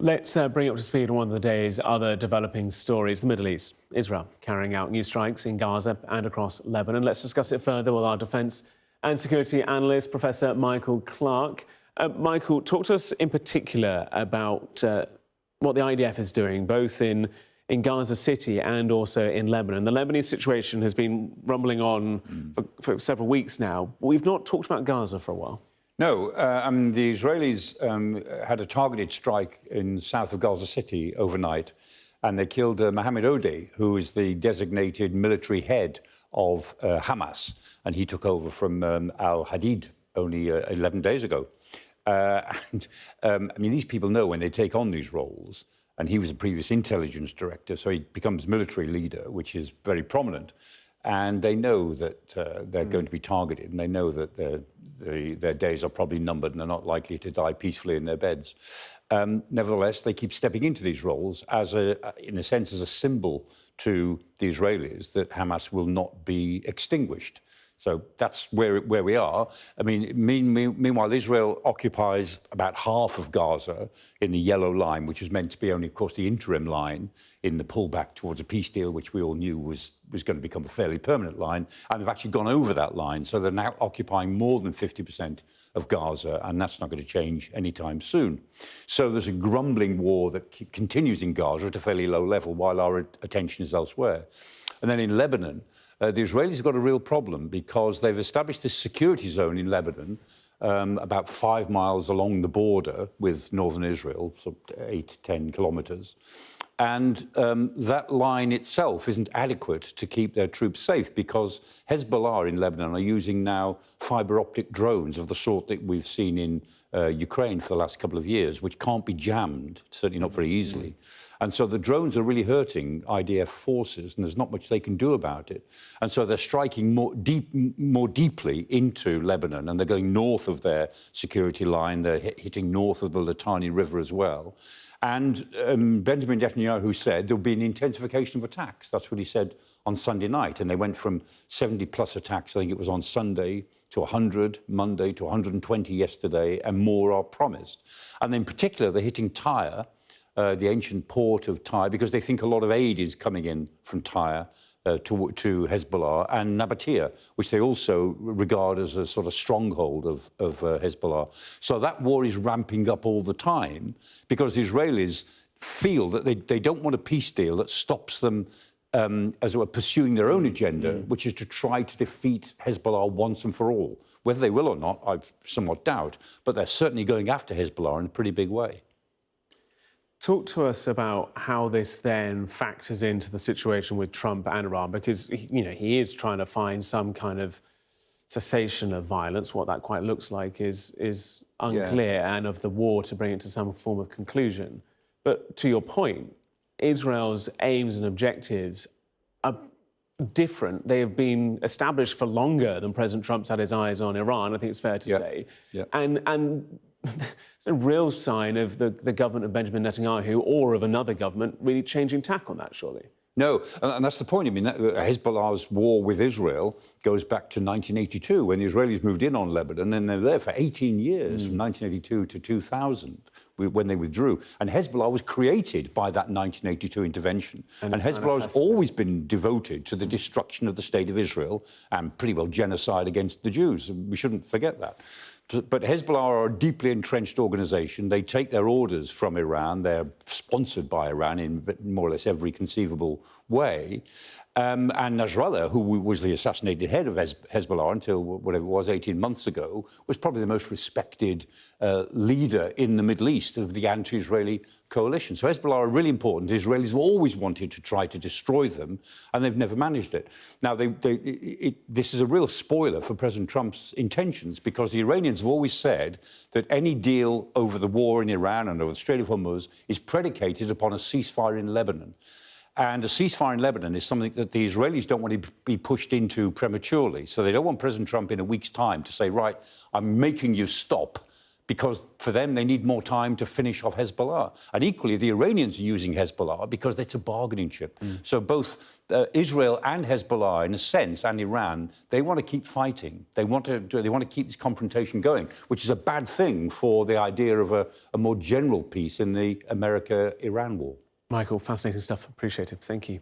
Let's bring up to speed on one of the day's other developing stories, the Middle East. Israel carrying out new strikes in Gaza and across Lebanon. Let's discuss it further with our defence and security analyst, Professor Michael Clarke. Michael, talk to us in particular about what the IDF is doing, both in Gaza City and also in Lebanon. The Lebanese situation has been rumbling on for several weeks now. We've not talked about Gaza for a while. No, the Israelis had a targeted strike in south of Gaza City overnight, and they killed Mohammed Odeh, who is the designated military head of Hamas, and he took over from al-Hadid only 11 days ago. These people know when they take on these roles, and he was a previous intelligence director, so he becomes military leader, which is very prominent. And they know that they're going to be targeted, and they know that their days are probably numbered and they're not likely to die peacefully in their beds. Nevertheless, they keep stepping into these roles in a sense, as a symbol to the Israelis that Hamas will not be extinguished. So that's where we are. Meanwhile, Israel occupies about half of Gaza in the yellow line, which is meant to be only, of course, the interim line in the pullback towards a peace deal, which we all knew was going to become a fairly permanent line. And they've actually gone over that line. So they're now occupying more than 50% of Gaza, and that's not going to change anytime soon. So there's a grumbling war that continues in Gaza at a fairly low level while our attention is elsewhere. And then in Lebanon, the Israelis have got a real problem because they've established this security zone in Lebanon about 5 miles along the border with northern Israel, so 8, 10 kilometres. And that line itself isn't adequate to keep their troops safe because Hezbollah in Lebanon are using now fibre optic drones of the sort that we've seen in Ukraine for the last couple of years, which can't be jammed, certainly not very easily. And so the drones are really hurting IDF forces, and there's not much they can do about it. And so they're striking more deeply into Lebanon, and they're going north of their security line. They're hitting north of the Litani River as well. And Benjamin Netanyahu said there'll be an intensification of attacks. That's what he said on Sunday night. And they went from 70-plus attacks, I think it was on Sunday, to 100 Monday, to 120 yesterday, and more are promised. And in particular, they're hitting Tyre, the ancient port of Tyre, because they think a lot of aid is coming in from Tyre to Hezbollah, and Nabatea, which they also regard as a sort of stronghold of Hezbollah. So that war is ramping up all the time because the Israelis feel that they don't want a peace deal that stops them as it were, pursuing their own agenda, which is to try to defeat Hezbollah once and for all. Whether they will or not, I somewhat doubt, but they're certainly going after Hezbollah in a pretty big way. Talk to us about how this then factors into the situation with Trump and Iran, because, he is trying to find some kind of cessation of violence. What that quite looks like is unclear, and of the war to bring it to some form of conclusion. But to your point, Israel's aims and objectives are different. They have been established for longer than President Trump's had his eyes on Iran, I think it's fair to say. And it's a real sign of the government of Benjamin Netanyahu or of another government really changing tack on that, surely. No, and that's the point. Hezbollah's war with Israel goes back to 1982, when the Israelis moved in on Lebanon, and they were there for 18 years, from 1982 to 2000, when they withdrew. And Hezbollah was created by that 1982 intervention. And Hezbollah has always been devoted to the destruction of the state of Israel and pretty well genocide against the Jews. We shouldn't forget that. But Hezbollah are a deeply entrenched organisation. They take their orders from Iran. They're sponsored by Iran in more or less every conceivable way. And Nasrallah, who was the assassinated head of Hezbollah until whatever it was, 18 months ago, was probably the most respected leader in the Middle East of the anti-Israeli coalition. So Hezbollah are really important. The Israelis have always wanted to try to destroy them, and they've never managed it. Now, this is a real spoiler for President Trump's intentions, because the Iranians have always said that any deal over the war in Iran and over the Strait of Hormuz is predicated upon a ceasefire in Lebanon. And a ceasefire in Lebanon is something that the Israelis don't want to be pushed into prematurely. So they don't want President Trump in a week's time to say, right, I'm making you stop, because for them, they need more time to finish off Hezbollah. And equally, the Iranians are using Hezbollah because it's a bargaining chip. So both Israel and Hezbollah, in a sense, and Iran, they want to keep fighting. They want to keep this confrontation going, which is a bad thing for the idea of a more general peace in the America-Iran war. Michael, fascinating stuff. Appreciate it. Thank you.